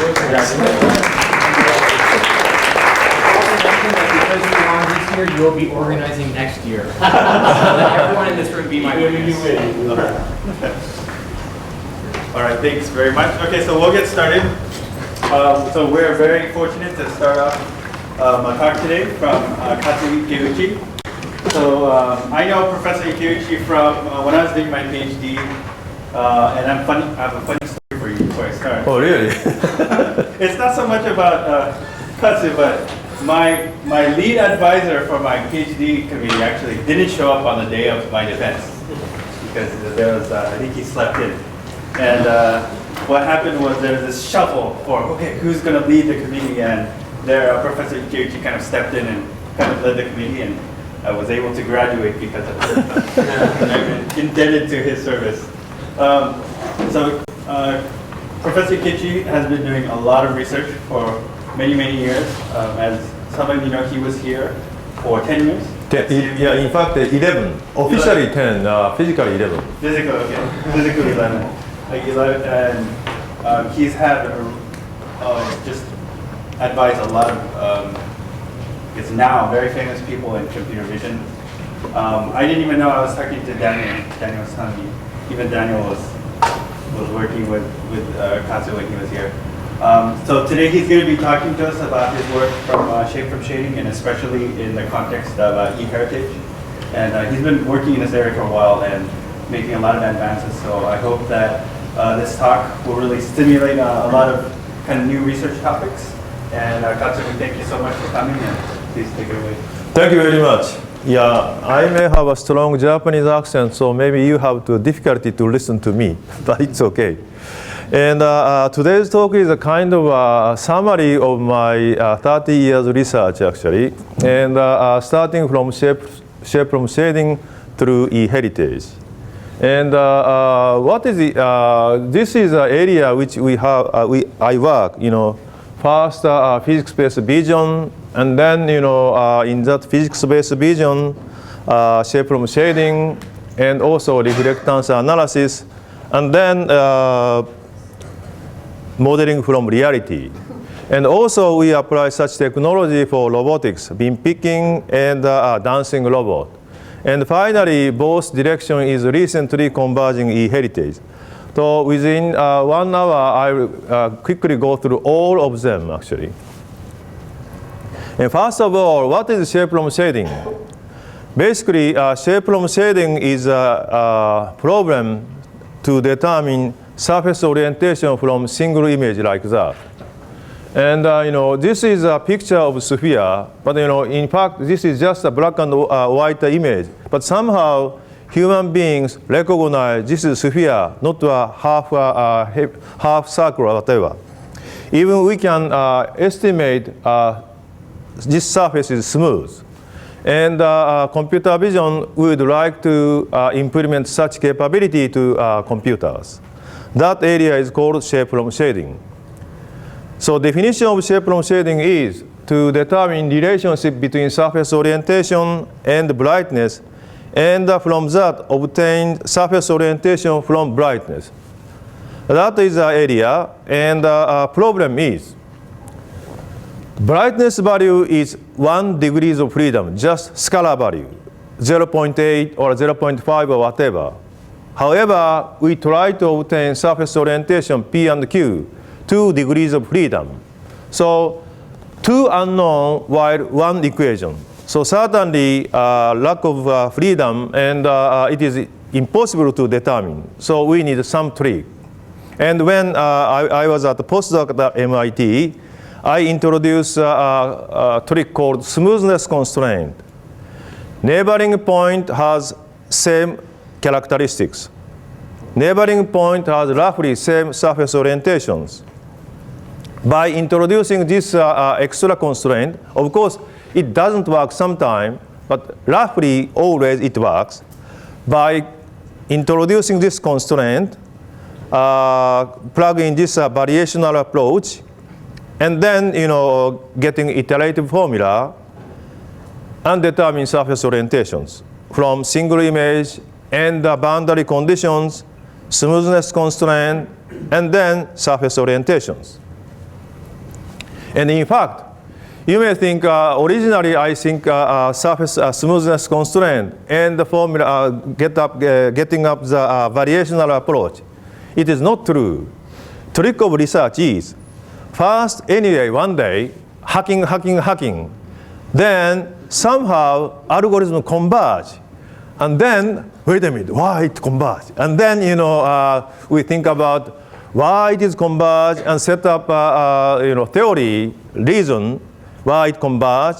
Because you won this year, you will be organizing next year. So let everyone in this room be my witness. All right, thanks very much. Okay, so we'll get started. So we're very fortunate to start off my talk today from Katsushi Ikeuchi. So I know Professor Ikeuchi from when I was doing my PhD, and I have a funny story for you before I start. Oh, really? It's not so much about Katsu, but my lead advisor for my PhD committee actually didn't show up on the day of my defense because there was, I think he slept in. And what happened was there was this shuffle for, okay, who's going to lead the committee? And there, Professor Ikeuchi kind of stepped in and kind of led the committee, and I was able to graduate because of it. And I'm indebted to his service. Professor Ikeuchi has been doing a lot of research for many, many years. As some of you know, he was here for 10 years. Yeah, in fact, 11. Officially 10, physically 11. Physical, okay. Physical 11. Like 11, and he's had just advised a lot of, it's now very famous people in computer vision. I didn't even know I was talking to Daniel. Daniel was telling me, even Daniel was working with Katsu when he was here. So today he's going to be talking to us about his work from shape from shading, and especially in the context of e-heritage. And he's been working in this area for a while and making a lot of advances. So I hope that this talk will really stimulate a lot of kind of new research topics. And Katsu, thank you so much for coming, and please take it away. Thank you very much. Yeah, I may have a strong Japanese accent, so maybe you have difficulty to listen to me, but it's okay. And today's talk is a kind of a summary of my 30 years research, actually, and starting from shape from shading through e-heritage. And what is it? This is an area which I work, first physics-based vision, and then, in that physics-based vision, shape from shading, and also reflectance analysis, and then modeling from reality. And also we apply such technology for robotics, beam picking and dancing robot. And finally, both direction is recently converging e-heritage. So within 1 hour, I will quickly go through all of them, actually. And first of all, what is shape from shading? Basically, shape from shading is a problem to determine surface orientation from single image like that. And this is a picture of sphere, but in fact, this is just a black and white image. But somehow, human beings recognize this is sphere, not a half circle or whatever. Even we can estimate this surface is smooth. And computer vision would like to implement such capability to computers. That area is called shape from shading. So definition of shape from shading is to determine relationship between surface orientation and brightness, and from that obtain surface orientation from brightness. That is the area, and problem is brightness value is 1 degree of freedom, just scalar value, 0.8 or 0.5 or whatever. However, we try to obtain surface orientation P and Q, 2 degrees of freedom. So 2 unknown while 1 equation. So certainly lack of freedom, and it is impossible to determine. So we need some trick. And when I was at the postdoc at MIT, I introduced a trick called smoothness constraint. Neighboring point has same characteristics. Neighboring point has roughly same surface orientations. By introducing this extra constraint, of course, it doesn't work sometimes, but roughly always it works. By introducing this constraint, plug in this variational approach, and then getting iterative formula and determine surface orientations from single image and the boundary conditions, smoothness constraint, and then surface orientations. And in fact, you may think originally I think surface smoothness constraint and the formula getting up the variational approach. It is not true. Trick of research is first anyway one day hacking. Then somehow algorithm converge. And then, wait a minute, why it converge? And then, we think about why it is converge and set up, theory, reason, why it converge,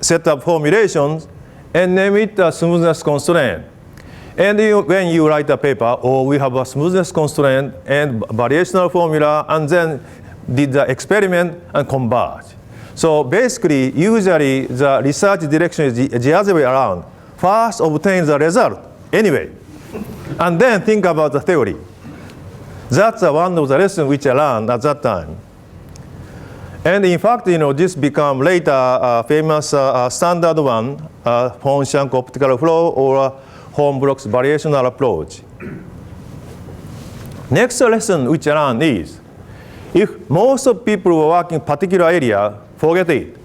set up formulations, and name it a smoothness constraint. And when you write a paper, we have a smoothness constraint and variational formula, and then did the experiment and converge. So basically, usually the research direction is the other way around. First obtain the result anyway, and then think about the theory. That's one of the lessons which I learned at that time. And in fact, this became later famous standard one, Horn-Shank optical flow or Horn-Brooks variational approach. Next lesson which I learned is, if most of people were working particular area, forget it.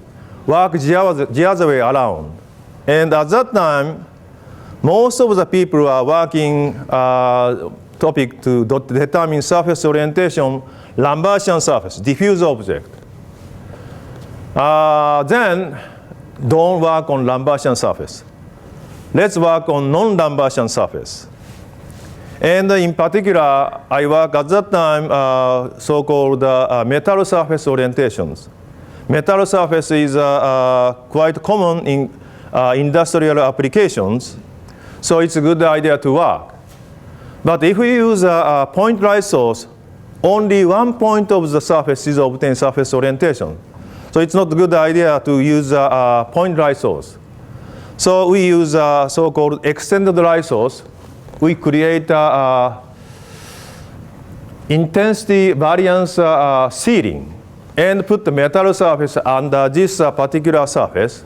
Work the other way around. And at that time, most of the people are working topic to determine surface orientation, Lambertian surface, diffuse object. Then don't work on Lambertian surface. Let's work on non-Lambertian surface. And in particular, I work at that time so-called metal surface orientations. Metal surface is quite common in industrial applications, so it's a good idea to work. But if we use a point light source, only one point of the surface is obtained surface orientation. So it's not a good idea to use a point light source. So we use a so-called extended light source. We create intensity variance sealing and put the metal surface under this particular surface.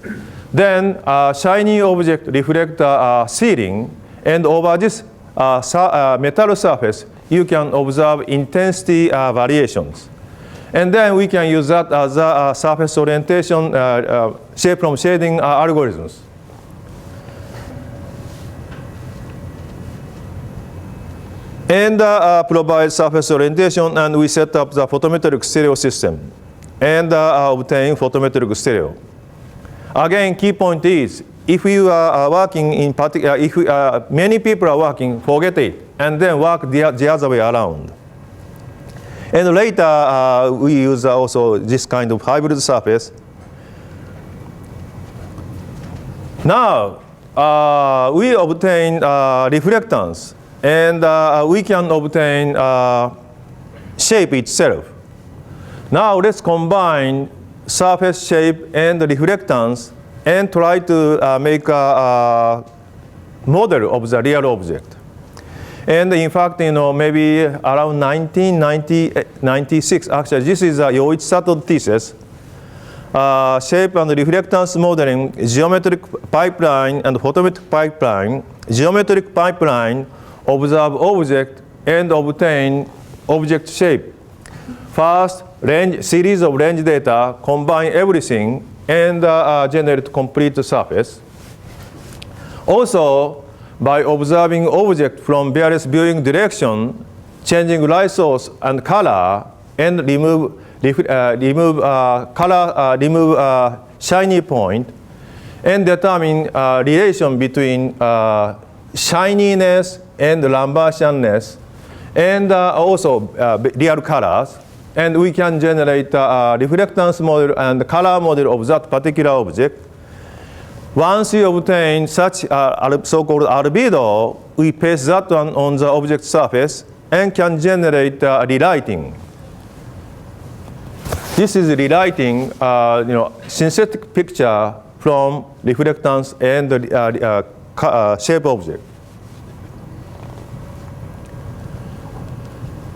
Then shiny object reflect sealing, and over this metal surface, you can observe intensity variations. And then we can use that as a surface orientation shape from shading algorithms. And provide surface orientation, and we set up the photometric stereo system and obtain photometric stereo. Again, key point is, if you are working in particular, if many people are working, forget it, and then work the other way around. And later, we use also this kind of hybrid surface. Now, we obtain reflectance, and we can obtain shape itself. Now, let's combine surface shape and reflectance and try to make a model of the real object. And in fact, maybe around 1996, actually, this is a Yoichi Sato thesis, shape and reflectance modeling, geometric pipeline and photometric pipeline. Geometric pipeline observe object and obtain object shape. First, series of range data, combine everything, and generate complete surface. Also, by observing object from various viewing direction, changing light source and color, and remove shiny point, and determine relation between shininess and Lambertianness, and also real colors. And we can generate reflectance model and color model of that particular object. Once we obtain such so-called albedo, we paste that one on the object surface and can generate relighting. This is relighting, synthetic picture from reflectance and shape object.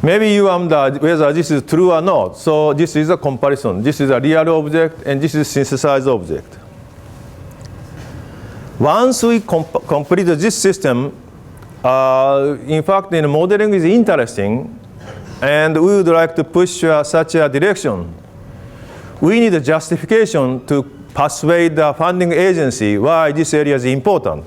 Maybe you wonder whether this is true or not. So this is a comparison. This is a real object, and this is synthesized object. Once we complete this system, in fact, modeling is interesting, and we would like to push such a direction. we need a justification to persuade the funding agency why this area is important.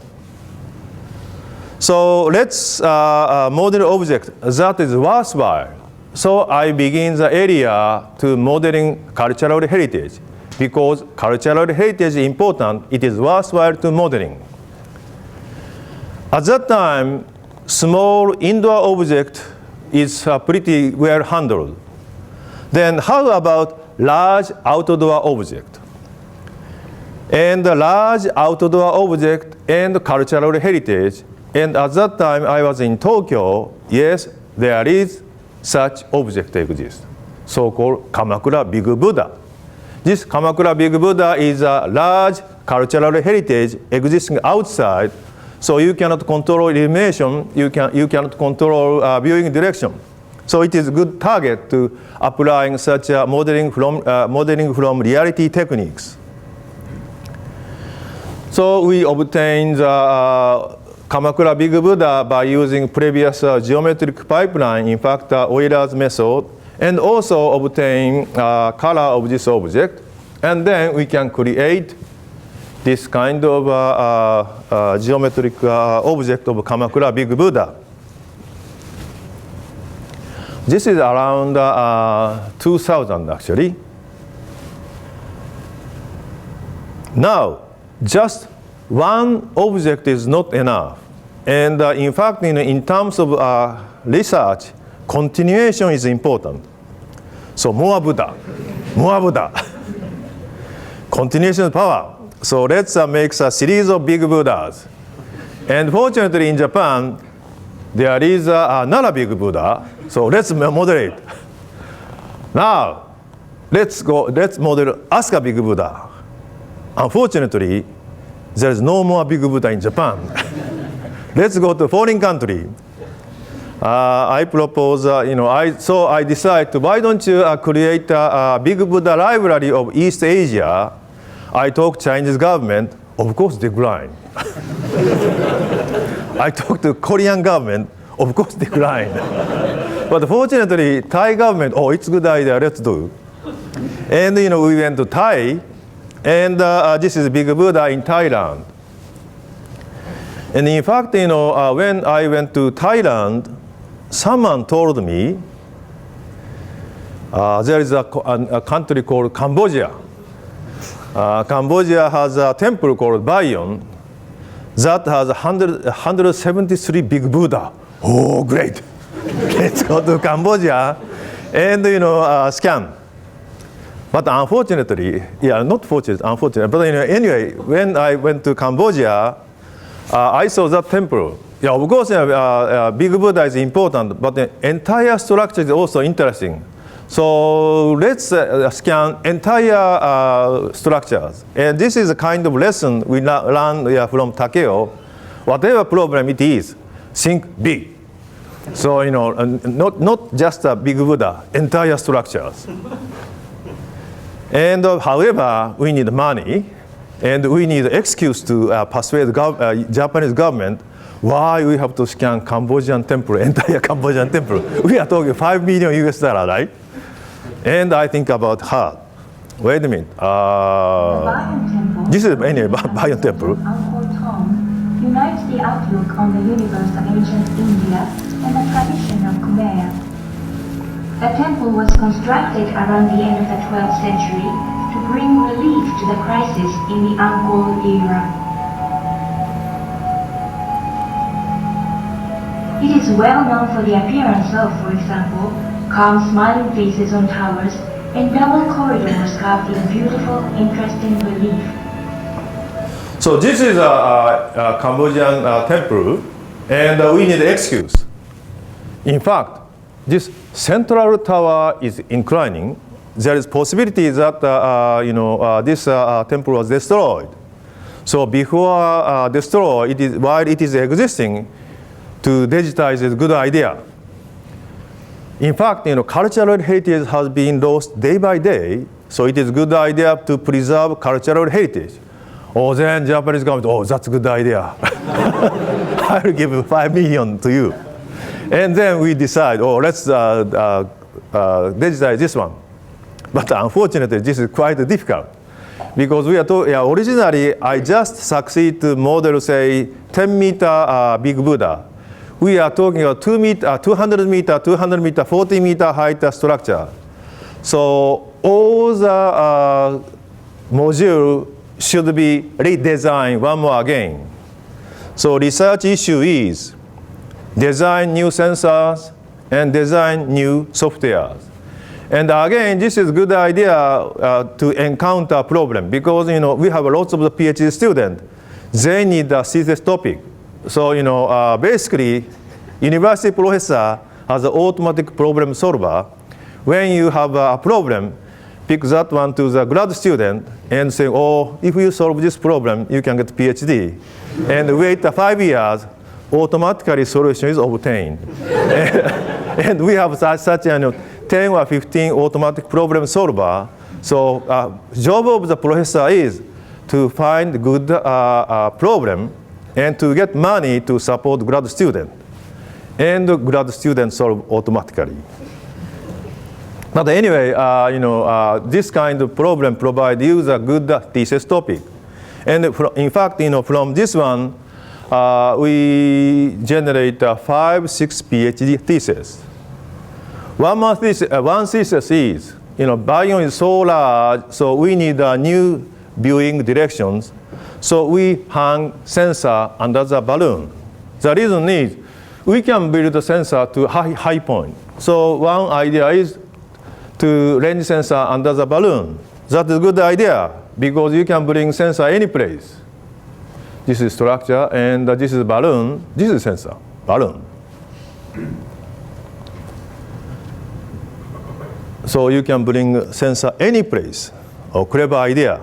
So let's model object that is worthwhile. So I begin the area to modeling cultural heritage. Because cultural heritage is important, it is worthwhile to modeling. At that time, small indoor object is pretty well handled. Then how about large outdoor object? And the large outdoor object and cultural heritage. And at that time, I was in Tokyo. Yes, there is such object exists, so-called Kamakura Big Buddha. This Kamakura Big Buddha is a large cultural heritage existing outside, so you cannot control illumination, you cannot control viewing direction. So it is a good target to applying such modeling from reality techniques. So we obtained Kamakura Big Buddha by using previous geometric pipeline, in fact, Euler's method, and also obtain color of this object. And then we can create this kind of geometric object of Kamakura Big Buddha. This is around 2000 actually. Now, just one object is not enough. And in fact, in terms of research, continuation is important. So more Buddha, more Buddha. Continuation is power. So let's make a series of big Buddhas. And fortunately in Japan, there is another big Buddha. So let's moderate. Now, let's model Asuka Big Buddha. Unfortunately, there is no more big Buddha in Japan. Let's go to foreign country. I propose, so I decide to, why don't you create a big Buddha library of East Asia? I talk Chinese government, of course decline. I talk to Korean government, of course decline. But fortunately, Thai government, oh, it's a good idea, let's do. And we went to Thai, and this is Big Buddha in Thailand. And in fact, when I went to Thailand, someone told me there is a country called Cambodia. Cambodia has a temple called Bayon that has 173 big Buddha. Oh, great. Let's go to Cambodia and, scan. But unfortunately, not fortunate, unfortunate. But anyway, when I went to Cambodia, I saw that temple. Yeah, of course, Big Buddha is important, but the entire structure is also interesting. So let's scan entire structures. And this is a kind of lesson we learned from Takeo. Whatever problem it is, think big. So, not just a Big Buddha, entire structures. And however, we need money, and we need excuse to persuade Japanese government why we have to scan Cambodian temple, entire Cambodian temple. We are talking $5 million US, right? And I think about her. Wait a minute. This is anyway, Bayon temple. Unites the outlook on the universe of ancient India and the tradition of Khmer. The temple was constructed around the end of the 12th century to bring relief to the crisis in the Angkor era. It is well known for the appearance of, for example, calm smiling faces on towers and double corridors carved in beautiful, interesting relief. So this is a Cambodian temple, and we need an excuse. In fact, this central tower is inclining. There is possibility that this temple was destroyed. So before destroyed, while it is existing, to digitize is a good idea. In fact, cultural heritage has been lost day by day, so it is a good idea to preserve cultural heritage. Oh, then Japanese government, oh, that's a good idea. I will give $5 million to you. And then we decide, oh, let's digitize this one. But unfortunately, this is quite difficult. Because we are originally, I just succeed to model, say, 10-meter Big Buddha. We are talking about 200 meter, 40 meter height structure. So all the module should be redesigned one more again. So research issue is design new sensors and design new softwares. And again, this is a good idea to encounter a problem because we have lots of the PhD students. They need a thesis topic. So basically, university professor has an automatic problem solver. When you have a problem, pick that one to the grad student and say, oh, if you solve this problem, you can get PhD. And wait 5 years, automatically solution is obtained. And we have such 10 or 15 automatic problem solver. So job of the professor is to find good problem and to get money to support grad student. And the grad students solve automatically. But anyway, this kind of problem provides you a good thesis topic. And in fact, from this one, we generate 5-6 PhD theses. One thesis is, biome is so large, so we need new viewing directions. So we hang sensor under the balloon. The reason is we can build a sensor to high point. So one idea is to range sensor under the balloon. That is a good idea because you can bring sensor any place. This is structure and this is balloon. This is sensor, balloon. So you can bring sensor any place. A clever idea.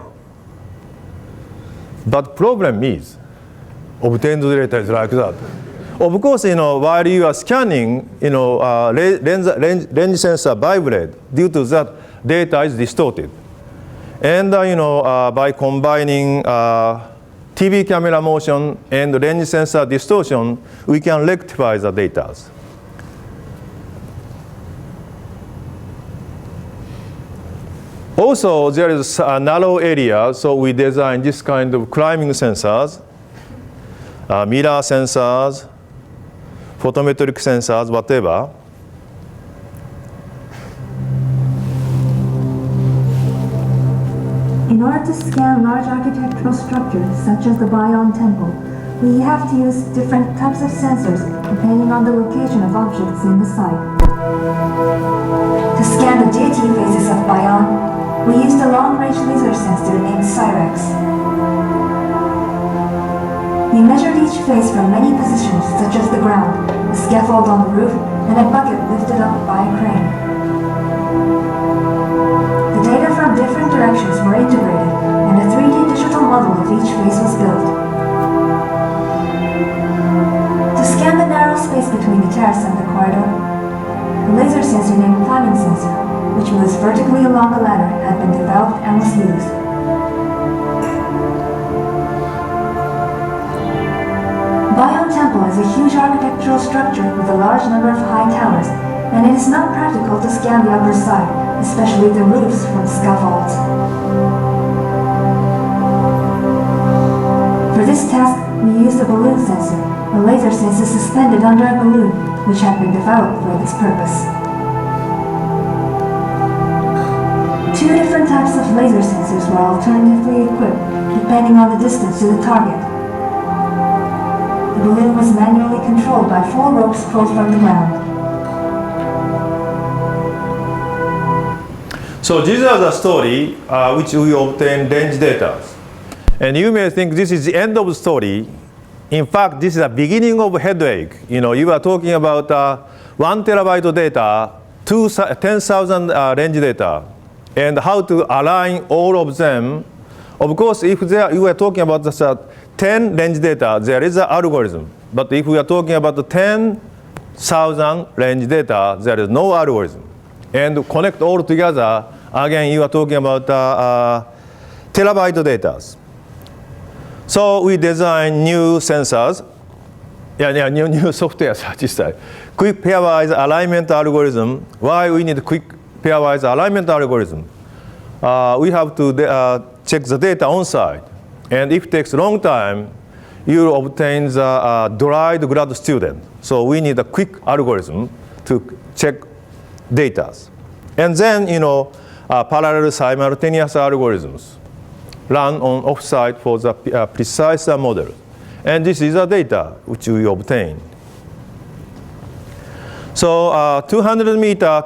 But problem is, obtained data is like that. Of course, while you are scanning, range sensor vibrate. Due to that, data is distorted. And by combining TV camera motion and range sensor distortion, we can rectify the data. Also, there is a narrow area, so we design this kind of climbing sensors, mirror sensors, photometric sensors, whatever. In order to scan large architectural structures, such as the Bion Temple, we have to use different types of sensors depending on the location of objects in the site. To scan the deity faces of Bion, we used a long-range laser sensor named Cyrex. We measured each face from many positions, such as the ground, a scaffold on the roof, and a bucket lifted up by a crane. The data from different directions were integrated, and a 3D digital model of each face was built. To scan the narrow space between the terrace and the corridor, a laser sensor named climbing sensor, which moves vertically along the ladder, had been developed and was used. Bion Temple is a huge architectural structure with a large number of high towers, and it is not practical to scan the upper side, especially the roofs from scaffolds. For this task, we used a balloon sensor, a laser sensor suspended under a balloon, which had been developed for this purpose. Two different types of laser sensors were alternatively equipped, depending on the distance to the target. The balloon was manually controlled by 4 ropes pulled from the ground. So these are the story which we obtain range data. And you may think this is the end of the story. In fact, this is the beginning of headache. You are talking about 1 terabyte data, 10,000 range data, and how to align all of them. Of course, if you are talking about the 10 range data, there is an algorithm. But if we are talking about the 10,000 range data, there is no algorithm. And to connect all together, again, you are talking about terabyte data. So we design new sensors, new software this time. Quick pairwise alignment algorithm. Why we need quick pairwise alignment algorithm, we have to check the data on site. And if it takes a long time, you obtain the dried grad student. So we need a quick algorithm to check data. And then, parallel simultaneous algorithms run on offsite for the precise model. And this is the data which we obtain. So 200 meter,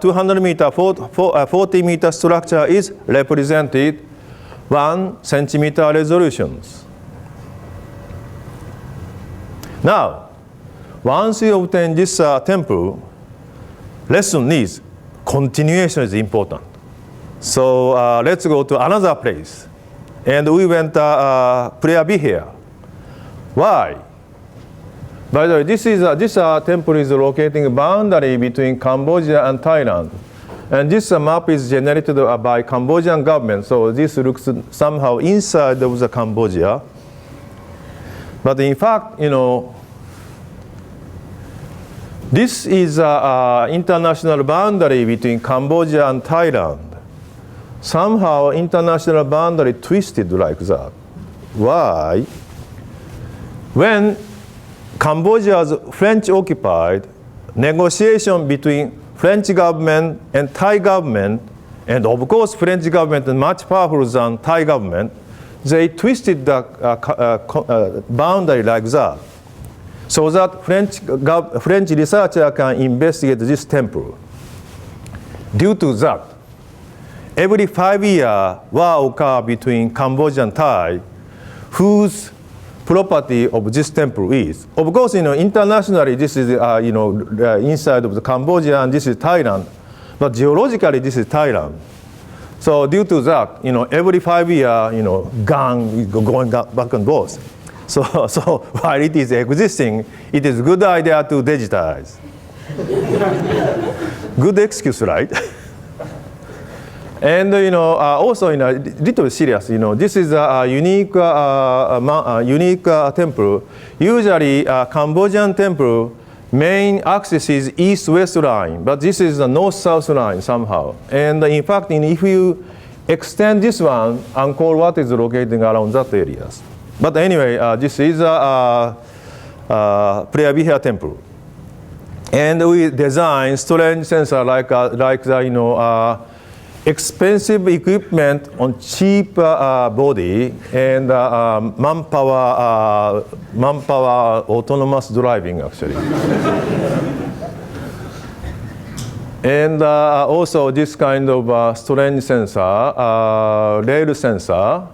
40 meter structure is represented 1 centimeter resolutions. Now, once you obtain this temple, lesson is continuation is important. So let's go to another place. And we went Prayer Be here. Why? By the way, this temple is locating a boundary between Cambodia and Thailand. And this map is generated by Cambodian government. So this looks somehow inside of the Cambodia. But in fact, this is an international boundary between Cambodia and Thailand. Somehow international boundary twisted like that. Why? When Cambodia was French occupied, negotiation between French government and Thai government, and of course French government is much powerful than Thai government, they twisted the boundary like that, so that French researcher can investigate this temple. Due to that, every 5 years, war occur between Cambodia and Thai, whose property of this temple is. Of course, internationally, this is, inside of the Cambodia, and this is Thailand. But geologically, this is Thailand. So due to that, every 5 years, gang going back and forth. So while it is existing, it is a good idea to digitize. Good excuse, right? And also a little serious. This is a unique temple. Usually, Cambodian temple main axis is east-west line, but this is a north-south line somehow. And in fact, if you extend this one, Angkor Wat is located around that areas. But anyway, this is a Prayer Be here temple, and we design strange sensor like the expensive equipment on cheap body and manpower autonomous driving actually. And also this kind of strange sensor, rail sensor.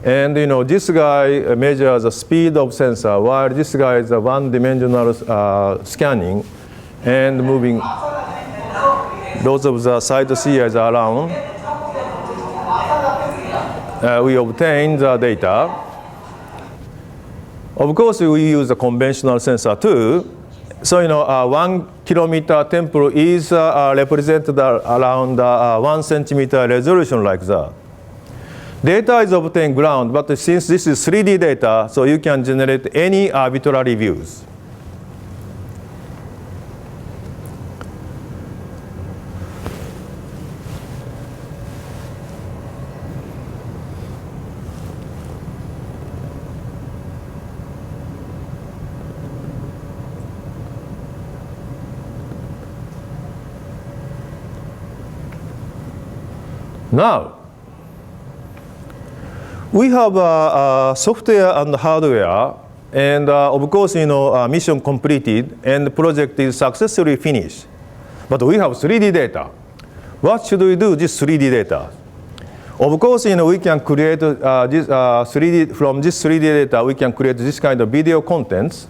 And this guy measures the speed of sensor, while this guy is a one-dimensional scanning and moving. Those of the sightseers around, we obtain the data. Of course, we use a conventional sensor too. So 1 kilometer temple is represented around 1 centimeter resolution like that. Data is obtained ground, but since this is 3D data, so you can generate any arbitrary views. Now, we have software and hardware, and of course, mission completed, and the project is successfully finished. But we have 3D data. What should we do with this 3D data? Of course, we can create this 3D, from this 3D data, we can create this kind of video contents.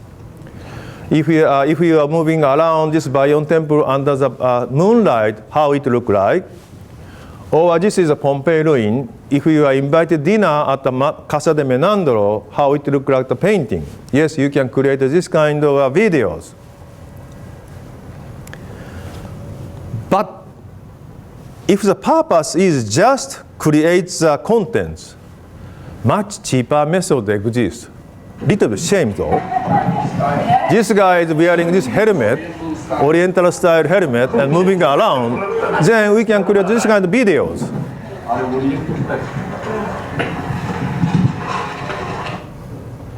If we are moving around this Bayon temple under the moonlight, how it look like. Or this is a Pompeii ruin. If you are invited dinner at the Casa de Menandro, how it look like the painting. Yes, you can create this kind of videos. But if the purpose is just create the contents, much cheaper method exists. Little bit shame though. This guy is wearing this helmet, Oriental style helmet and moving around, then we can create this kind of videos.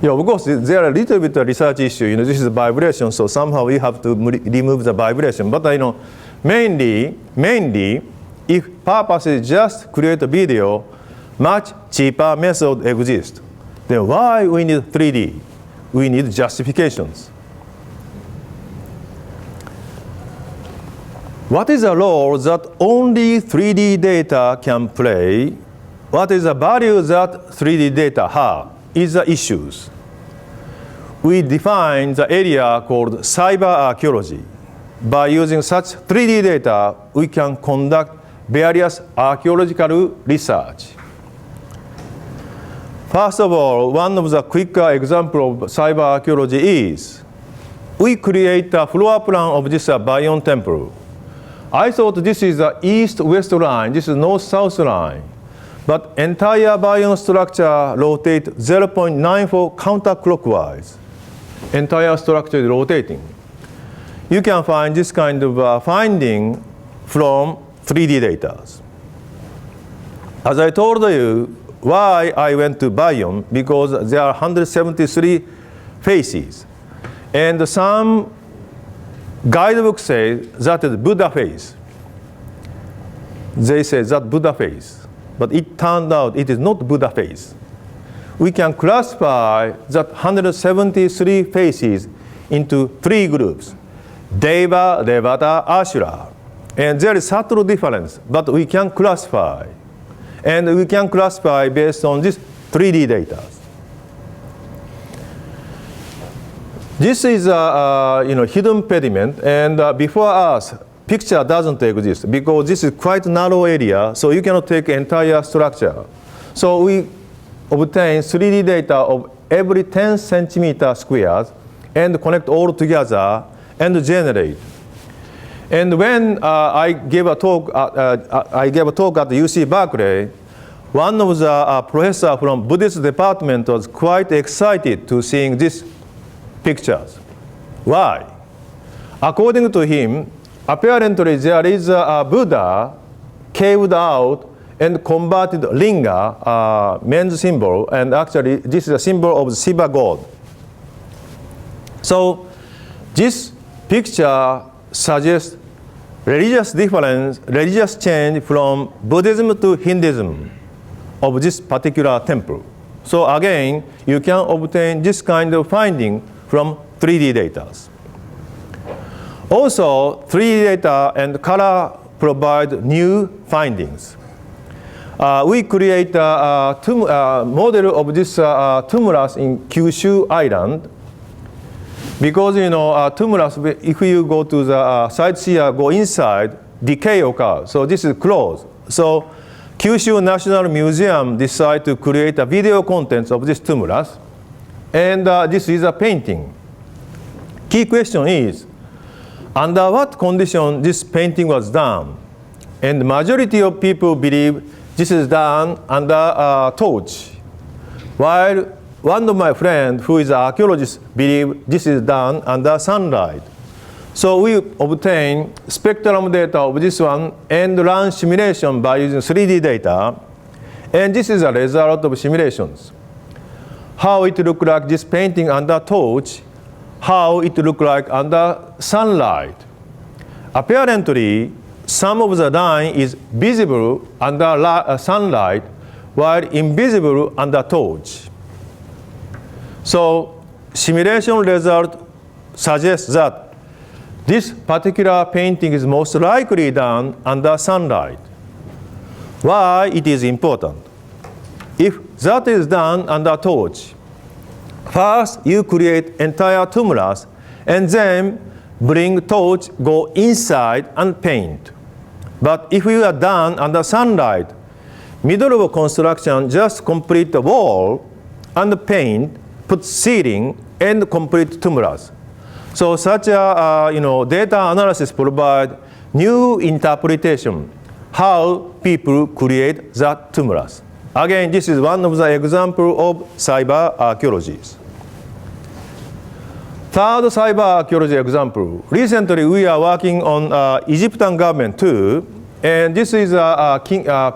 Yeah, of course, there are a little bit of research issue. This is vibration, so somehow we have to remove the vibration. But mainly, if purpose is just create a video, much cheaper method exists. Then why we need 3D? We need justifications. What is the role that only 3D data can play? What is the value that 3D data have? Is the issues. We define the area called cyber archaeology. By using such 3D data, we can conduct various archaeological research. First of all, one of the quicker examples of cyber archaeology is we create a floor plan of this Bayon temple. I thought this is the east-west line, this is north-south line. But entire Bayon structure rotates 0.94 counterclockwise. Entire structure is rotating. You can find this kind of finding from 3D data. As I told you, why I went to Bayon, because there are 173 faces. And some guidebooks say that is Buddha face. They say that Buddha face. But it turned out it is not Buddha face. We can classify that 173 faces into 3 groups: Deva, Devata, Ashura. And there is subtle difference, but we can classify. And we can classify based on this 3D data. This is a hidden pediment, and before us, picture doesn't exist because this is quite narrow area, so you cannot take entire structure. So we obtain 3D data of every 10 centimeter squares and connect all together and generate. And when I gave a talk at UC Berkeley, one of the professor from Buddhist department was quite excited to seeing these pictures. Why? According to him, apparently there is a Buddha caved out and converted linga, men's symbol, and actually this is a symbol of Shiva god. So this picture suggests religious difference, religious change from Buddhism to Hinduism of this particular temple. So again, you can obtain this kind of finding from 3D data. Also, 3D data and color provide new findings. We create a model of this tumulus in Kyushu Island. Because tumulus, if you go to the sightseer, go inside, decay occurs. So this is closed. So Kyushu National Museum decided to create a video contents of this tumulus. And this is a painting. Key question is, under what condition this painting was done? And the majority of people believe this is done under a torch. While one of my friends, who is an archaeologist, believes this is done under sunlight. So we obtain spectrum data of this one and run simulation by using 3D data. And this is a result of simulations. How it look like this painting under torch, how it look like under sunlight. Apparently, some of the line is visible under sunlight, while invisible under torch. So simulation result suggests that this particular painting is most likely done under sunlight. Why it is important? If that is done under torch, first you create entire tumulus and then bring torch, go inside and paint. But if you are done under sunlight, middle of construction, just complete the wall and paint, put ceiling and complete tumulus. So such a data analysis provide new interpretation how people create that tumulus. Again, this is one of the example of cyber archaeologies. Third cyber archaeology example. Recently, we are working on Egyptian government too, and this is a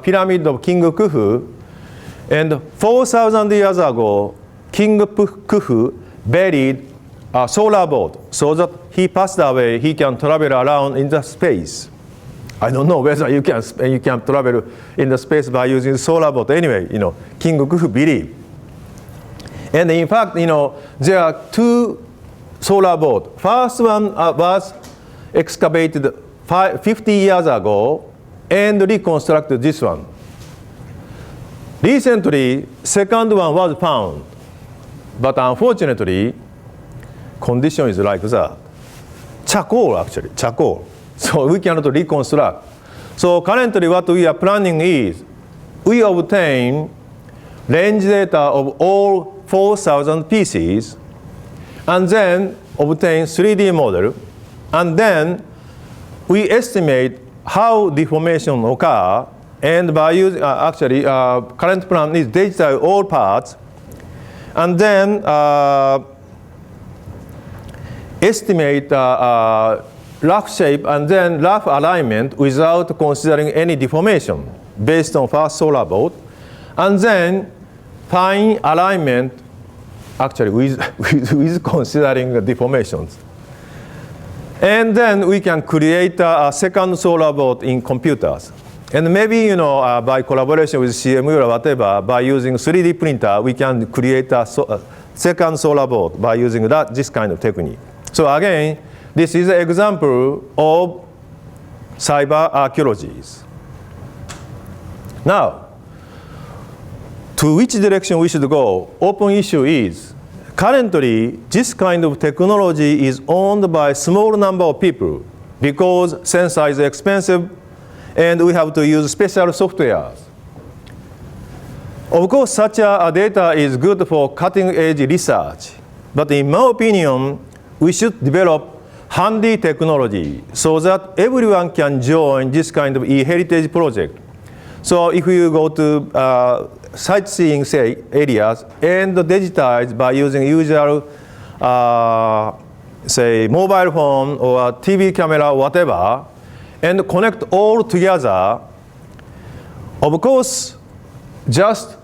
pyramid of King Khufu. And 4,000 years ago, King Khufu buried a solar boat so that he passed away, he can travel around in the space. I don't know whether you can travel in the space by using solar boat. Anyway, King Khufu believed. And in fact, there are two solar boats. First one was excavated 50 years ago and reconstructed this one. Recently, second one was found, but unfortunately, condition is like that. Charcoal, actually, charcoal. So we cannot reconstruct. So currently what we are planning is, we obtain range data of all 4,000 pieces, and then obtain 3D model, and then we estimate how deformation occur, and by using, current plan is digitize all parts, and then estimate rough shape and then rough alignment without considering any deformation based on first solar boat, and then fine alignment actually with considering the deformations. And then we can create a second solar boat in computers. And maybe, by collaboration with CMU or whatever, by using 3D printer, we can create a second solar boat by using this kind of technique. So again, this is an example of cyber archaeologies. Now, to which direction we should go? Open issue is, currently, this kind of technology is owned by a small number of people because sensor is expensive and we have to use special softwares. Of course, such a data is good for cutting-edge research, but in my opinion, we should develop handy technology so that everyone can join this kind of e-heritage project. So if you go to sightseeing areas and digitize by using usual, mobile phone or TV camera or whatever, and connect all together, of course, just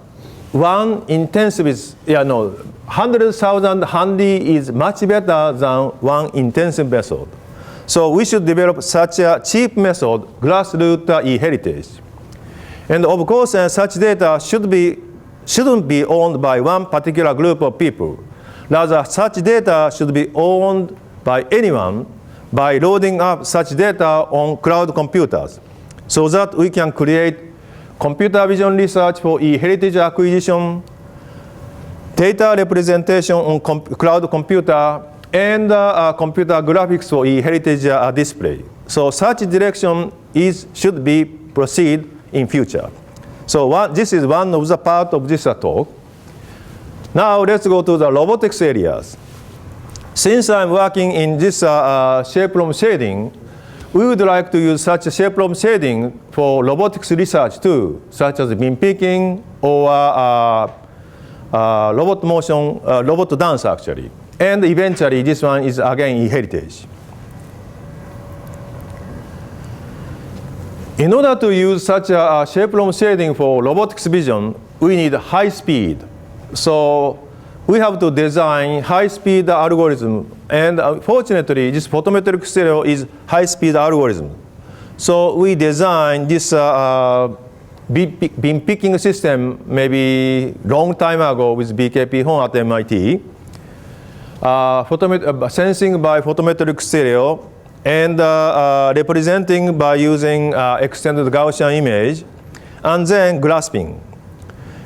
one intensive is, 100,000 handy is much better than one intensive method. So we should develop such a cheap method, grassroots e-heritage. And of course, such data shouldn't be owned by one particular group of people. Rather, such data should be owned by anyone by loading up such data on cloud computers so that we can create computer vision research for e-heritage acquisition, data representation on cloud computer, and computer graphics for e-heritage display. So such direction should be proceed in future. So this is one of the part of this talk. Now let's go to the robotics areas. Since I'm working in this shape-room shading, we would like to use such a shape-room shading for robotics research too, such as beam picking or robot dance actually. And eventually this one is again e-heritage. In order to use such a shape-room shading for robotics vision, we need high speed. So we have to design high-speed algorithm. And fortunately, this photometric stereo is high-speed algorithm. So we designed this beam picking system maybe long time ago with BKP Horn at MIT. Sensing by photometric stereo and representing by using extended Gaussian image, and then grasping.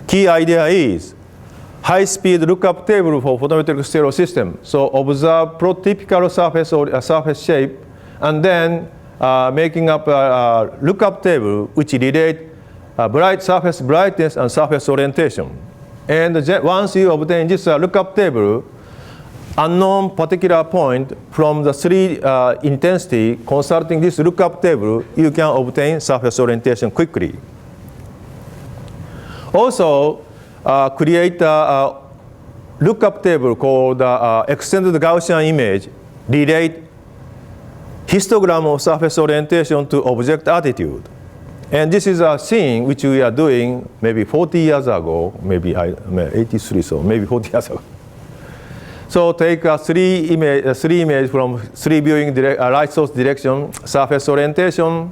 Key idea is high-speed lookup table for photometric stereo system. So observe prototypical surface or surface shape, and then making up a lookup table which relate surface brightness and surface orientation. And once you obtain this lookup table, unknown particular point from the 3 intensity, consulting this lookup table, you can obtain surface orientation quickly. Also, create lookup table called extended Gaussian image relate histogram of surface orientation to object attitude. And this is a thing which we are doing maybe 40 years ago, maybe 83, so maybe 40 years ago. So take three image from three viewing light source direction, surface orientation,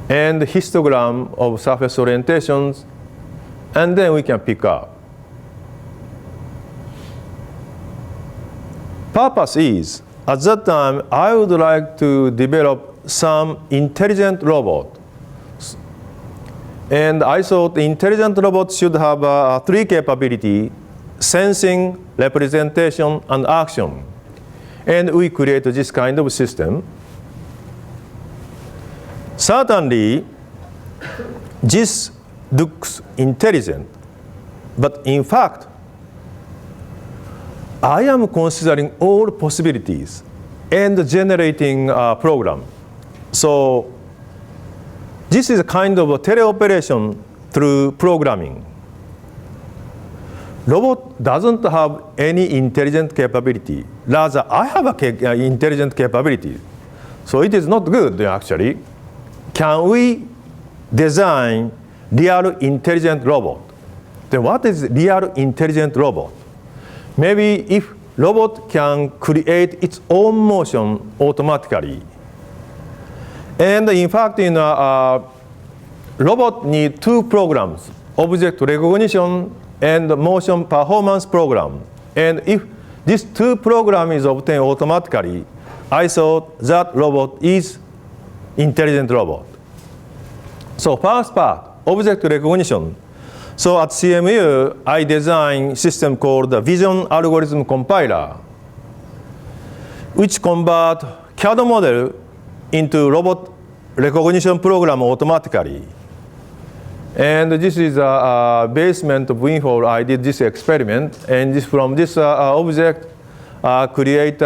and histogram of surface orientations, and then we can pick up. Purpose is, at that time, I would like to develop some intelligent robot. And I thought the intelligent robot should have three capabilities: sensing, representation, and action. And we created this kind of system. Certainly, this looks intelligent, but in fact, I am considering all possibilities and generating a program. So this is a kind of a teleoperation through programming. Robot doesn't have any intelligent capability. Rather, I have an intelligent capability. So it is not good, actually. Can we design real intelligent robot? Then what is real intelligent robot? Maybe if robot can create its own motion automatically. And in fact, robot need two programs: object recognition and motion performance program. And if this two program is obtained automatically, I thought that robot is intelligent robot. So first part, object recognition. So at CMU, I designed a system called the Vision Algorithm Compiler, which convert CAD model into robot recognition program automatically. And this is a basement of WinFall. I did this experiment, and this, from this object, create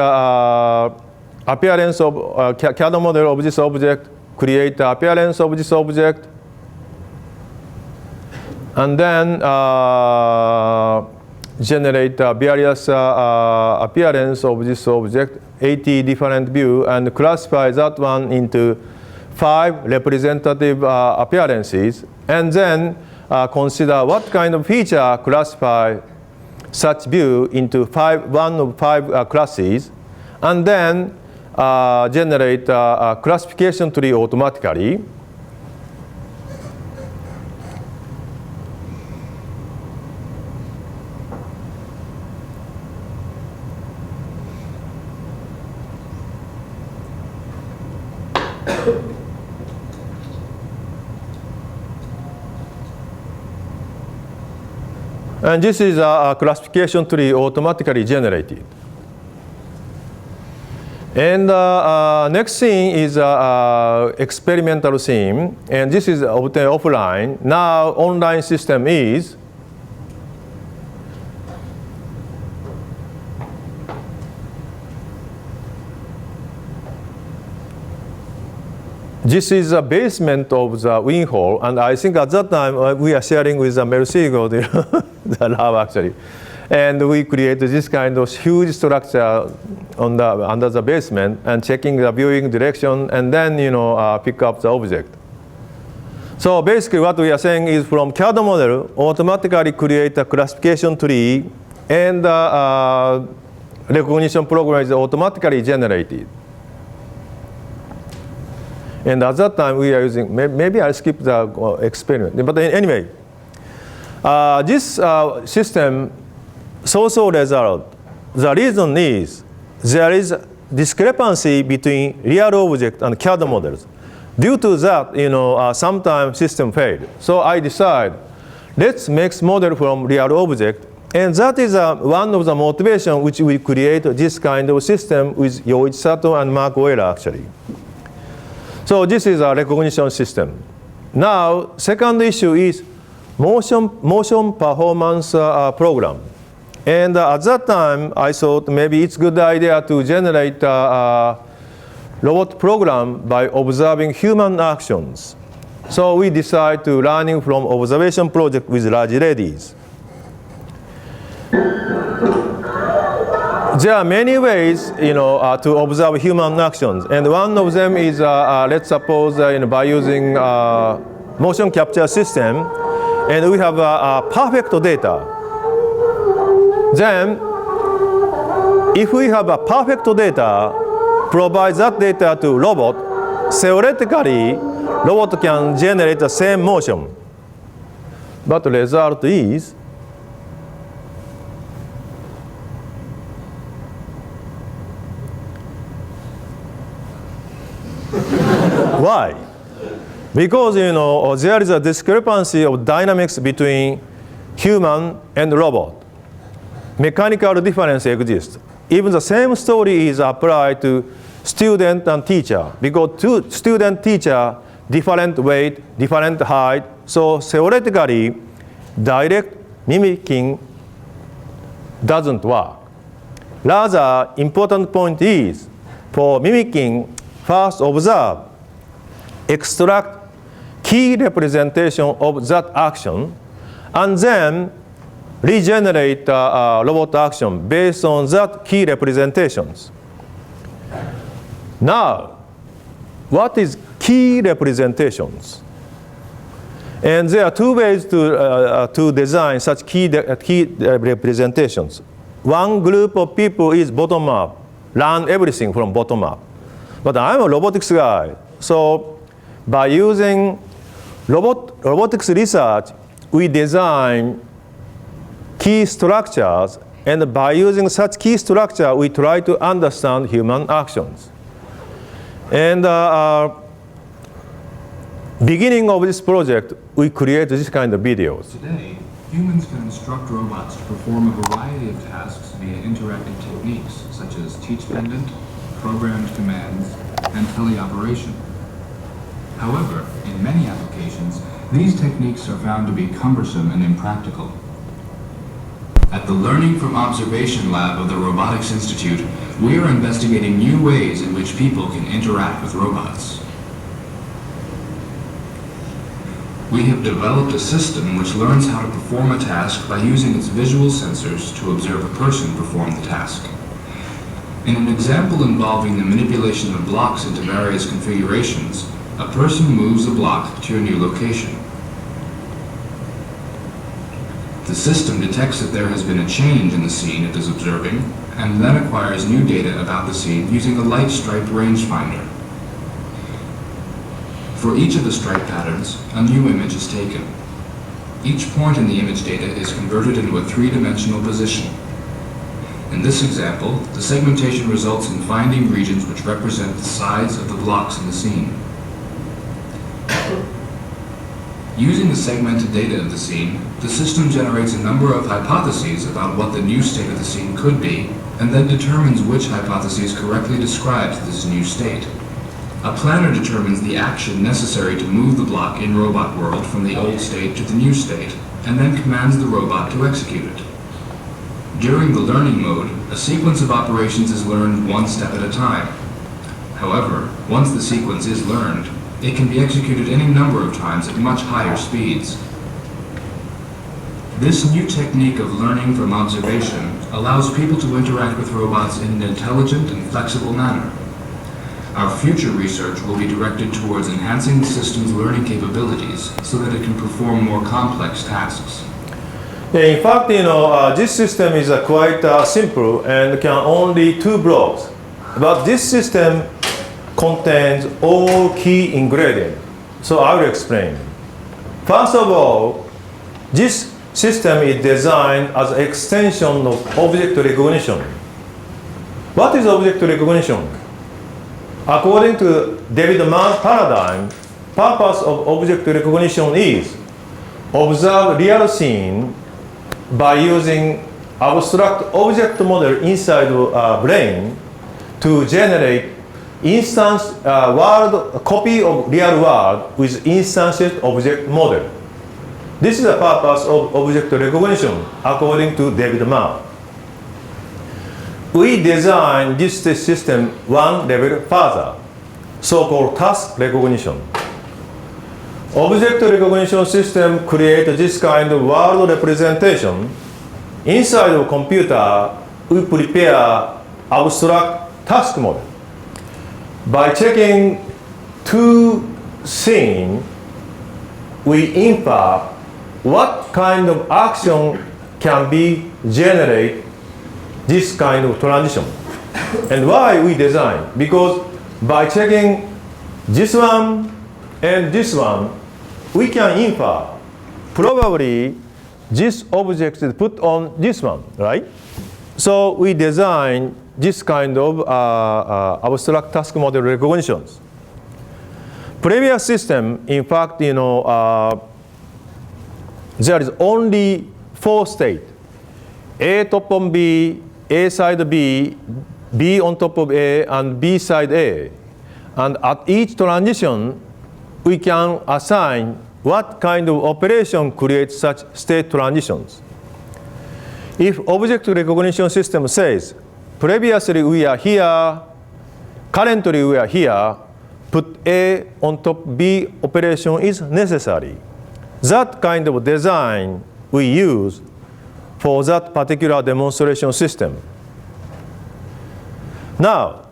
appearance of CAD model of this object, create appearance of this object, and then generate various appearance of this object, 80 different view, and classify that one into 5 representative appearances, and then consider what kind of feature classify such view into one of 5 classes, and then generate a classification tree automatically. And this is a classification tree automatically generated. And next thing is experimental theme, and this is obtained offline. Now online system is this is a basement of the WinHall, and I think at that time we are sharing with the Mercigo the lab actually. And we created this kind of huge structure under the basement and checking the viewing direction, and then pick up the object. So basically what we are saying is from CAD model automatically create a classification tree, and recognition program is automatically generated. And at that time we are using, maybe I'll skip the experiment, but anyway, this system so-so result. The reason is there is discrepancy between real object and CAD models. Due to that, sometimes system failed. So I decide, let's make model from real object, and that is one of the motivation which we create this kind of system with Yoichi Sato and Mark Wheeler actually. So this is a recognition system. Now, second issue is motion performance program. And at that time, I thought maybe it's a good idea to generate a robot program by observing human actions. So we decide to learning from observation project with large Reddies. There are many ways, to observe human actions, and one of them is, let's suppose, by using motion capture system, and we have perfect data. Then, if we have a perfect data, provide that data to robot, theoretically, robot can generate the same motion. But the result is, why? Because there is a discrepancy of dynamics between human and robot. Mechanical difference exists. Even the same story is applied to student and teacher, because two student teacher different weight, different height. So theoretically, direct mimicking doesn't work. Rather, important point is, for mimicking, first observe, extract key representation of that action, and then regenerate robot action based on that key representations. Now, what is key representations? And there are two ways to design such key representations. One group of people is bottom up, learn everything from bottom up. But I'm a robotics guy, so by using robotics research, we design key structures, and by using such key structure, we try to understand human actions. And beginning of this project, we create this kind of videos. Today, humans can instruct robots to perform a variety of tasks via interactive techniques, such as teach-pendant, programmed commands, and teleoperation. However, in many applications, these techniques are found to be cumbersome and impractical. At the Learning from Observation Lab of the Robotics Institute, we are investigating new ways in which people can interact with robots. We have developed a system which learns how to perform a task by using its visual sensors to observe a person perform the task. In an example involving the manipulation of blocks into various configurations, a person moves a block to a new location. The system detects that there has been a change in the scene it is observing, and then acquires new data about the scene using a light-striped rangefinder. For each of the stripe patterns, a new image is taken. Each point in the image data is converted into a three-dimensional position. In this example, the segmentation results in finding regions which represent the sides of the blocks in the scene. Using the segmented data of the scene, the system generates a number of hypotheses about what the new state of the scene could be, and then determines which hypotheses correctly describes this new state. A planner determines the action necessary to move the block in robot world from the old state to the new state, and then commands the robot to execute it. During the learning mode, a sequence of operations is learned one step at a time. However, once the sequence is learned, it can be executed any number of times at much higher speeds. This new technique of learning from observation allows people to interact with robots in an intelligent and flexible manner. Our future research will be directed towards enhancing the system's learning capabilities so that it can perform more complex tasks. In fact, this system is quite simple and can only 2 blocks. But this system contains all key ingredients. So I will explain. First of all, this system is designed as an extension of object recognition. What is object recognition? According to David Mann's paradigm, purpose of object recognition is observe real scene by using abstract object model inside brain to generate instance world copy of real world with instantiated object model. This is the purpose of object recognition according to David Mann. We designed this system one level further, so-called task recognition. object recognition system create this kind of world representation. Inside of computer, we prepare abstract task model. By checking two scenes, we infer what kind of action can be generate this kind of transition. And why we design? Because by checking this one and this one, we can infer probably this object is put on this one, right? So we design this kind of abstract task model recognitions. Previous system, in fact, there is only 4 states: A top on B, A side B, B on top of A, and B side A. And at each transition, we can assign what kind of operation creates such state transitions. If object recognition system says, previously we are here, currently we are here, put A on top B operation is necessary. That kind of design we use for that particular demonstration system. Now,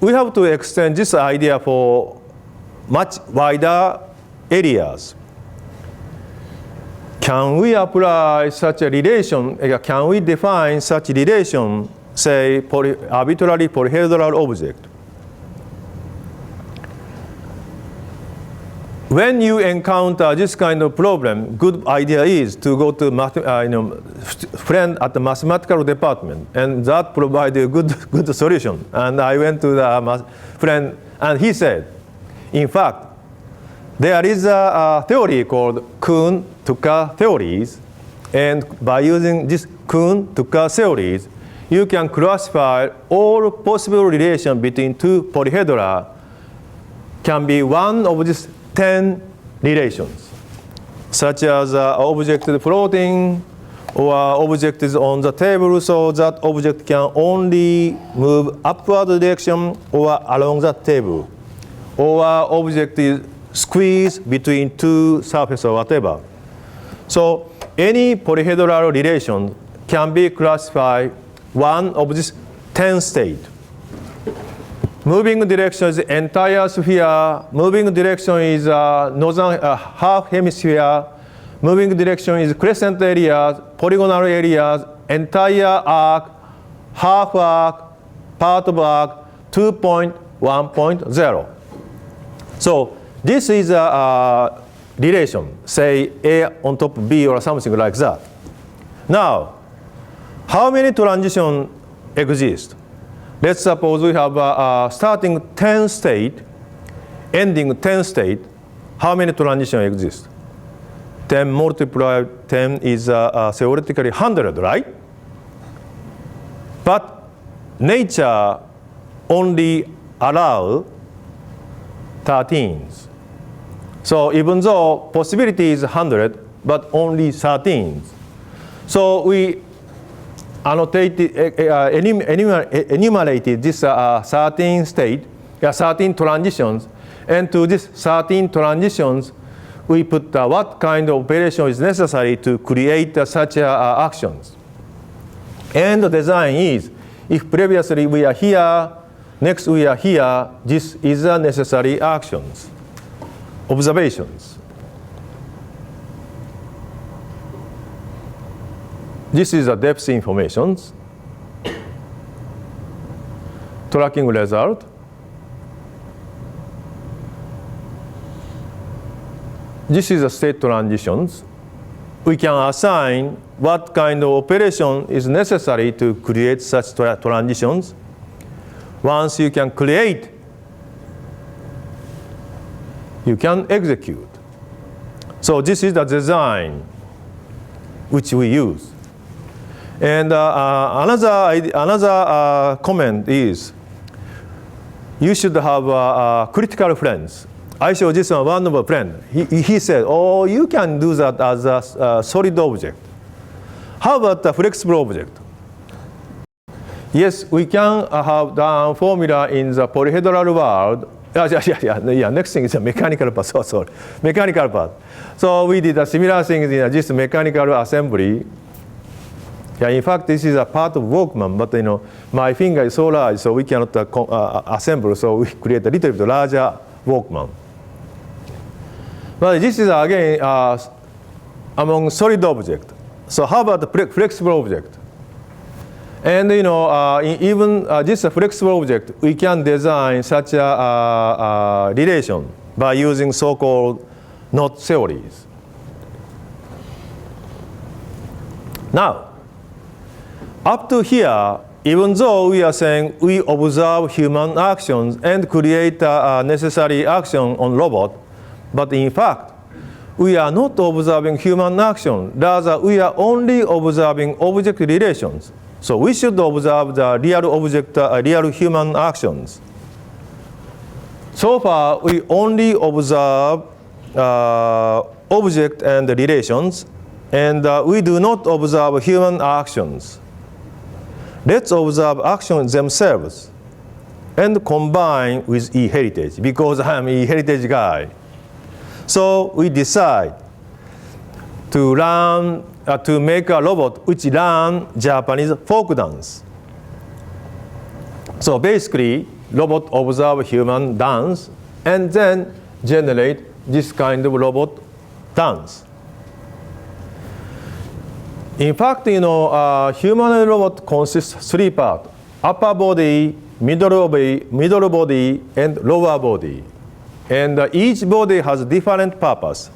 we have to extend this idea for much wider areas. Can we apply such a relation, can we define such relation, say, arbitrary polyhedral object? When you encounter this kind of problem, good idea is to go to friend at the mathematical department, and that provided a good solution. And I went to the friend, and he said, in fact, there is a theory called Kuhn-Tucker theories, and by using this Kuhn-Tucker theories, you can classify all possible relations between two polyhedra can be one of these 10 relations, such as object is floating or object is on the table, so that object can only move upward direction or along that table, or object is squeezed between two surfaces or whatever. So any polyhedral relation can be classified one of these 10 states. Moving direction is entire sphere. Moving direction is northern half hemisphere. Moving direction is crescent areas, polygonal areas, entire arc, half arc, part of arc, 2.1.0. So this is a relation, say A on top of B or something like that. Now, how many transitions exist? Let's suppose we have a starting 10 state, ending 10 state. How many transitions exist? 10 multiplied 10 is theoretically 100, right? But nature only allows 13. So even though possibility is 100, but only 13. So we enumerated this 13 state, 13 transitions, and to these 13 transitions, we put what kind of operation is necessary to create such actions. And the design is, if previously we are here, next we are here, this is a necessary actions, observations. This is the depth information, tracking result. This is the state transitions. We can assign what kind of operation is necessary to create such transitions. Once you can create, you can execute. So this is the design which we use. And another comment is, you should have critical friends. I showed this one of a friend. He said, oh, you can do that as a solid object. How about a flexible object? Yes, we can have the formula in the polyhedral world Yeah, next thing is a mechanical part. So sorry, mechanical part. So we did a similar thing in just mechanical assembly. Yeah, in fact, this is a part of Walkman, but my finger is so large, so we cannot assemble. So we create a little bit larger Walkman. But this is again among solid object. So how about the flexible object? And even this flexible object, we can design such a relation by using so-called knot theories. Now, up to here, even though we are saying we observe human actions and create necessary action on robot, but in fact, we are not observing human action. Rather, we are only observing object relations. So we should observe the real object, real human actions. So far, we only observe object and relations, and we do not observe human actions. Let's observe actions themselves and combine with e-heritage, because I am an e-heritage guy. So we decide to learn, to make a robot which learn Japanese folk dance. So basically, robot observe human dance and then generate this kind of robot dance. In fact, human robot consists of 3 parts: upper body, middle body, and lower body. And each body has different purpose.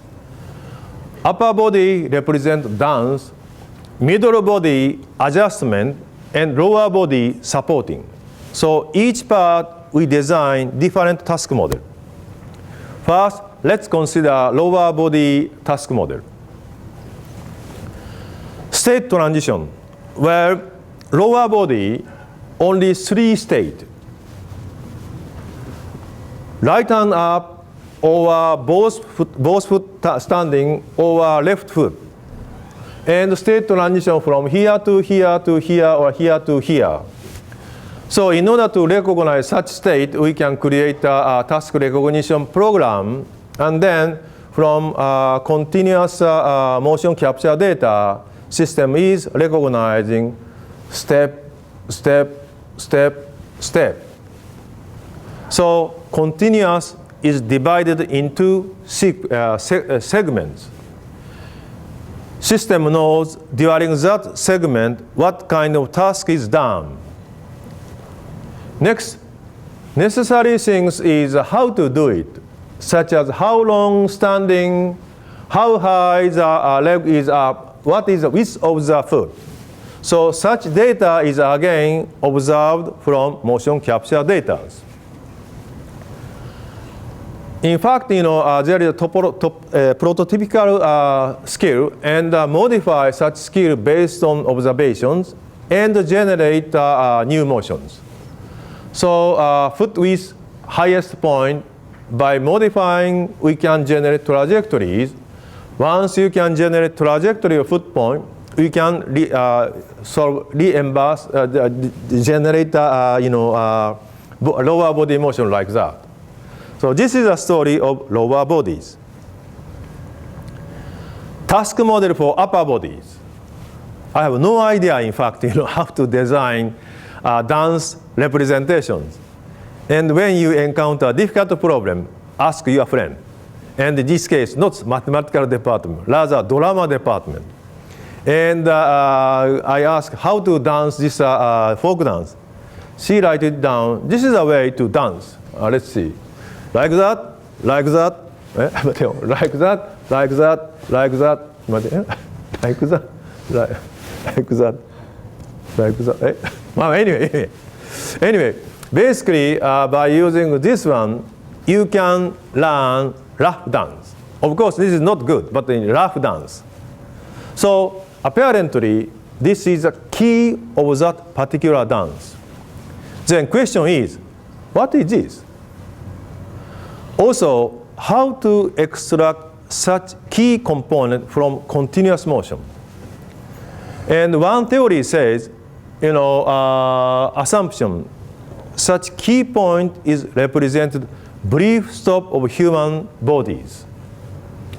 Upper body represents dance, middle body adjustment, and lower body supporting. So each part we design different task model. First, let's consider lower body task model. State transition, where lower body only 3 states. Right hand up, or both foot standing, or left foot. And state transition from here to here to here, or here to here. So in order to recognize such state, we can create a task recognition program, and then from continuous motion capture data, system is recognizing step, step, step, step. So continuous is divided into segments. System knows during that segment what kind of task is done. Next, necessary things is how to do it, such as how long standing, how high the leg is up, what is the width of the foot. So such data is again observed from motion capture data. In fact, there is a prototypical skill, and modify such skill based on observations and generate new motions. So foot width highest point, by modifying, we can generate trajectories. Once you can generate trajectory of foot point, we can reimburse, generate lower body motion like that. So this is a story of lower bodies. Task model for upper bodies. I have no idea, in fact, how to design dance representations. And when you encounter a difficult problem, ask your friend. And in this case, not mathematical department, rather drama department. And I asked how to dance this folk dance. She write it down. This is a way to dance. Let's see. Like that, like that, like that, like that, like that, like that, like that, like that. Well, anyway, basically, by using this one, you can learn rough dance. Of course, this is not good, but in rough dance. So apparently, this is a key of that particular dance. Then question is, what is this? Also, how to extract such key component from continuous motion? And one theory says, assumption, such key point is represented brief stop of human bodies.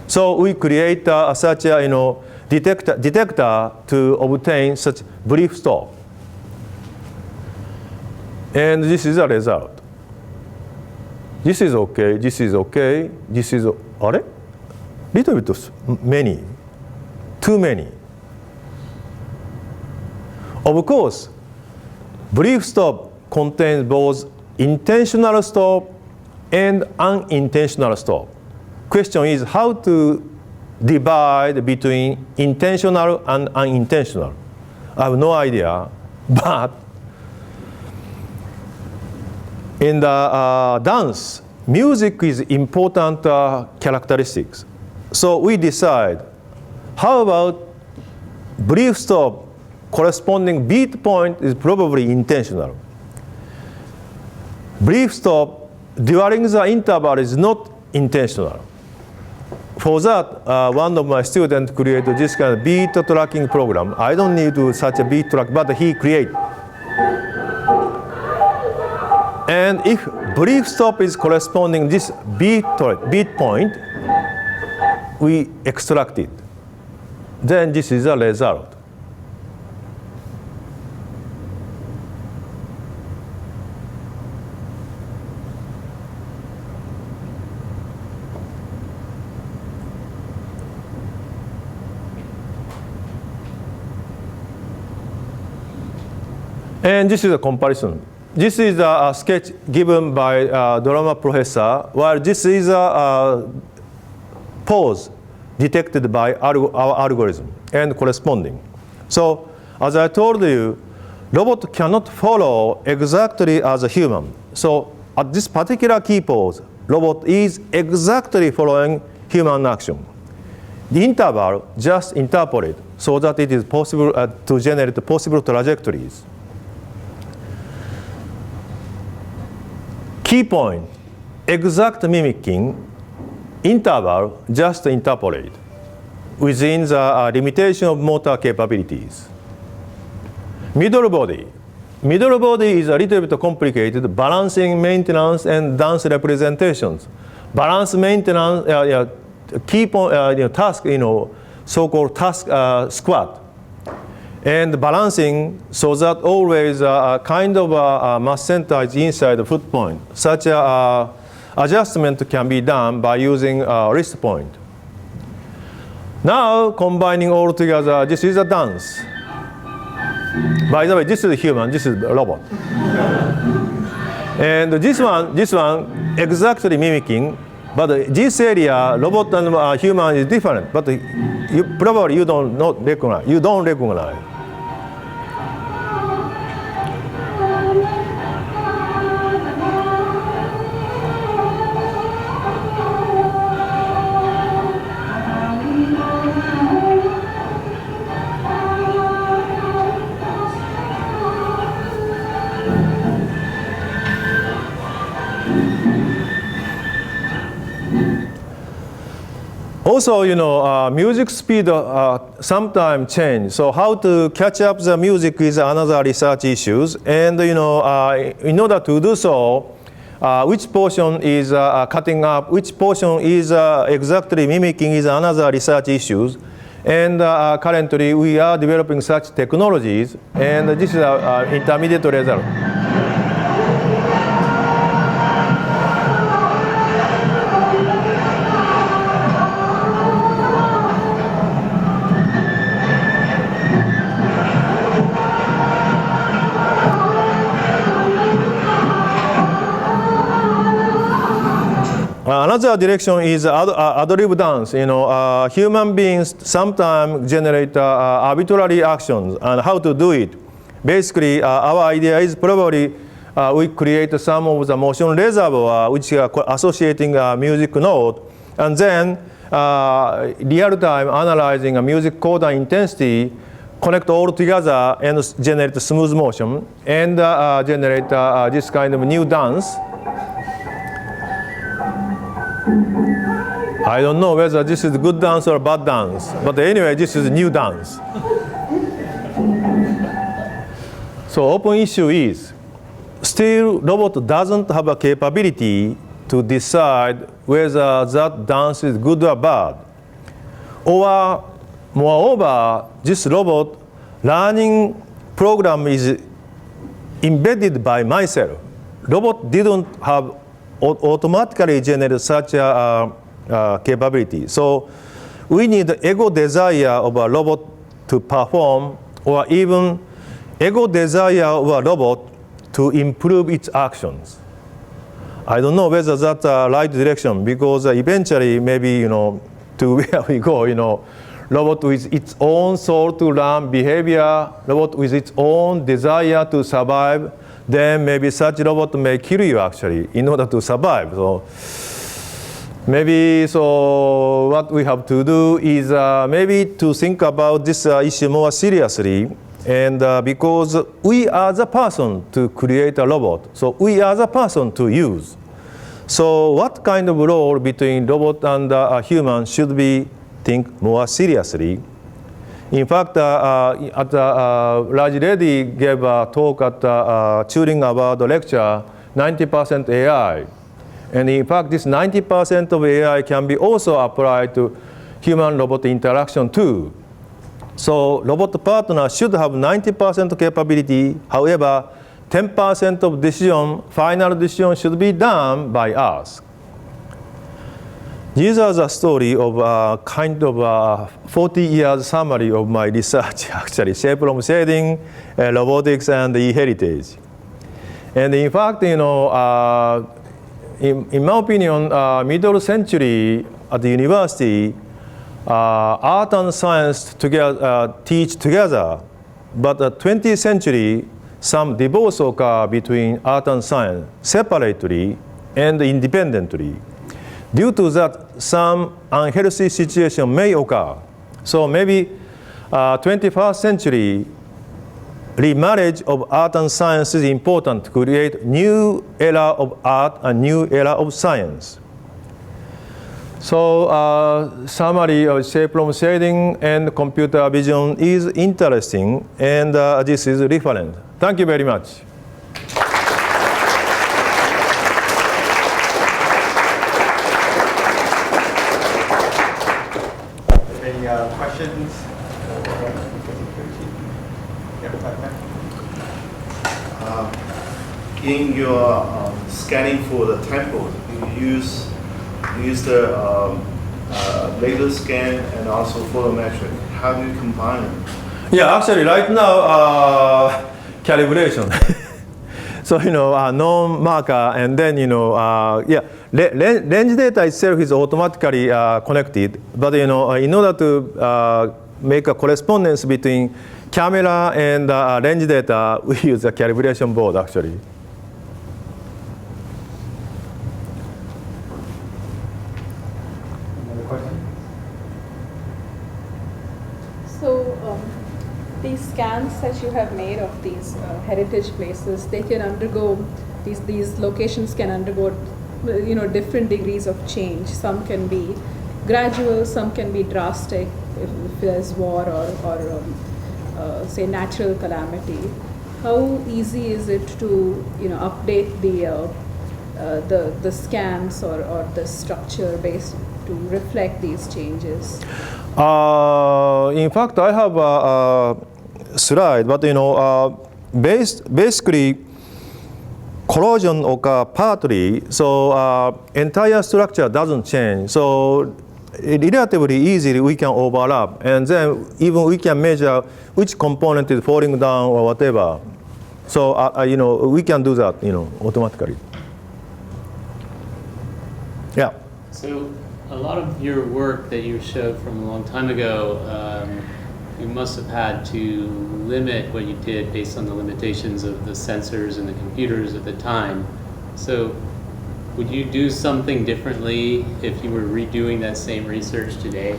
So we create such a detector to obtain such brief stop. And this is the result. This is okay, this is okay, this is, little bit many, too many. Of course, brief stop contains both intentional stop and unintentional stop. Question is how to divide between intentional and unintentional. I have no idea, but in the dance, music is important characteristics. So we decide, how about brief stop corresponding beat point is probably intentional. Brief stop during the interval is not intentional. For that, one of my students created this kind of beat tracking program. I don't need to such a beat track, but he created. And if brief stop is corresponding this beat point, we extract it. Then this is the result. And this is a comparison. This is a sketch given by drama professor, while this is a pose detected by our algorithm and corresponding. So, as I told you, robot cannot follow exactly as a human. So, at this particular key pose, robot is exactly following human action. The interval just interpolate so that it is possible to generate possible trajectories. Key point, exact mimicking, interval, just interpolate within the limitation of motor capabilities. Middle body. Middle body is a little bit complicated, balancing, maintenance, and dance representations. Balance, maintenance, key point, task, so-called task squat. And balancing so that always a kind of a mass center is inside the foot point. Such a adjustment can be done by using a wrist point. Now combining all together, this is a dance. By the way, this is human, this is a robot. And this one exactly mimicking, but this area, robot and human is different. But probably you don't recognize. Also, music speed sometimes change. So how to catch up the music is another research issues. And in order to do so, which portion is cutting up, which portion is exactly mimicking is another research issues. And currently, we are developing such technologies. And this is our intermediate result. Another direction is adlib dance. Human beings sometimes generate arbitrary actions, and how to do it. Basically, our idea is probably we create some of the motion reservoir which are associating a music note, and then real-time analyzing a music chord intensity, connect all together and generate smooth motion, and generate this kind of new dance. I don't know whether this is good dance or bad dance, but anyway, this is a new dance. So open issue is, still robot doesn't have a capability to decide whether that dance is good or bad. Or moreover, this robot learning program is embedded by myself. Robot didn't have automatically generate such a capability. So we need ego desire of a robot to perform, or even ego desire of a robot to improve its actions. I don't know whether that's the right direction, because eventually maybe, to where we go, robot with its own soul to learn behavior, robot with its own desire to survive, then maybe such robot may kill you actually in order to survive. So maybe, so what we have to do is maybe to think about this issue more seriously, and because we are the person to create a robot, so we are the person to use. So what kind of role between robot and a human should we think more seriously? In fact, Reddy gave a talk at Turing Award lecture, 90% AI. And in fact, this 90% of AI can be also applied to human-robot interaction too. So robot partner should have 90% capability. However, 10% of decision, final decision should be done by us. These are the story of kind of 40 years summary of my research, actually, shape from shading, robotics, and e-heritage. And in fact, in my opinion, middle century at the university, art and science together, teach together. But 20th century, some divorce occur between art and science separately and independently. Due to that, some unhealthy situation may occur. So maybe 21st century, remarriage of art and science is important to create new era of art and new era of science. So summary of shape from shading and computer vision is interesting, and this is reference. Thank you very much. Any questions? In your scanning for the temple, you use the laser scan and also photometric. How do you combine them? Yeah, actually, right now, calibration. So, known marker, and then, range data itself is automatically connected. But, in order to make a correspondence between camera and range data, we use a calibration board, actually. Another question? So these scans that you have made of these heritage places, they can undergo, these locations can undergo, different degrees of change. Some can be gradual, some can be drastic if there's war or say natural calamity. How easy is it to update the scans or the structure based to reflect these changes? In fact, I have a slide, but basically corrosion occur partly, so entire structure doesn't change. So relatively easily we can overlap, and then even we can measure which component is falling down or whatever. So we can do that automatically. Yeah. So a lot of your work that you showed from a long time ago, you must have had to limit what you did based on the limitations of the sensors and the computers at the time. So would you do something differently if you were redoing that same research today?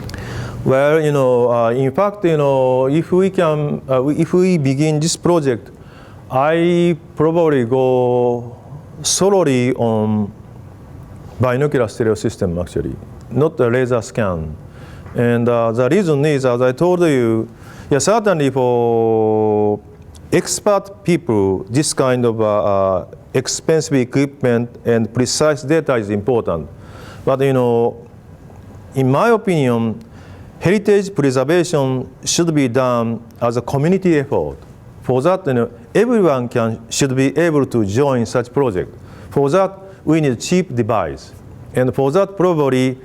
Well, in fact, if we begin this project, I probably go solely on binocular stereo system, actually, not the laser scan. And the reason is, as I told you, certainly for expert people, this kind of expensive equipment and precise data is important. But in my opinion, heritage preservation should be done as a community effort. For that, everyone should be able to join such project. For that, we need cheap device. And for that, probably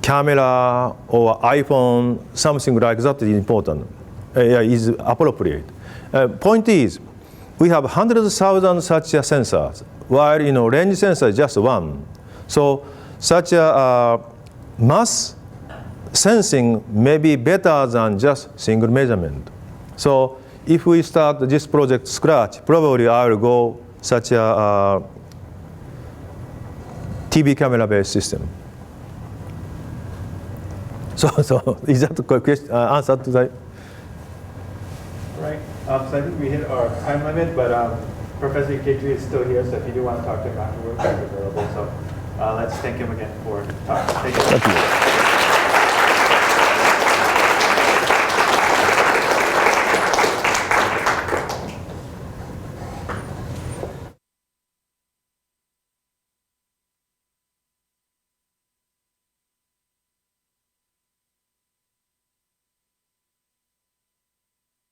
camera or iPhone, something like that is important, is appropriate. Point is, we have hundreds of thousands such sensors, while range sensor is just one. So such a mass sensing may be better than just single measurement. So if we start this project scratch, probably I will go such a TV camera-based system. So is that the question, answer to that? Right. So I think we hit our time limit, but Professor Ikeuchi is still here, so if you do want to talk to him afterwards, he's available. So let's thank him again for talking. Thank you. Thank you.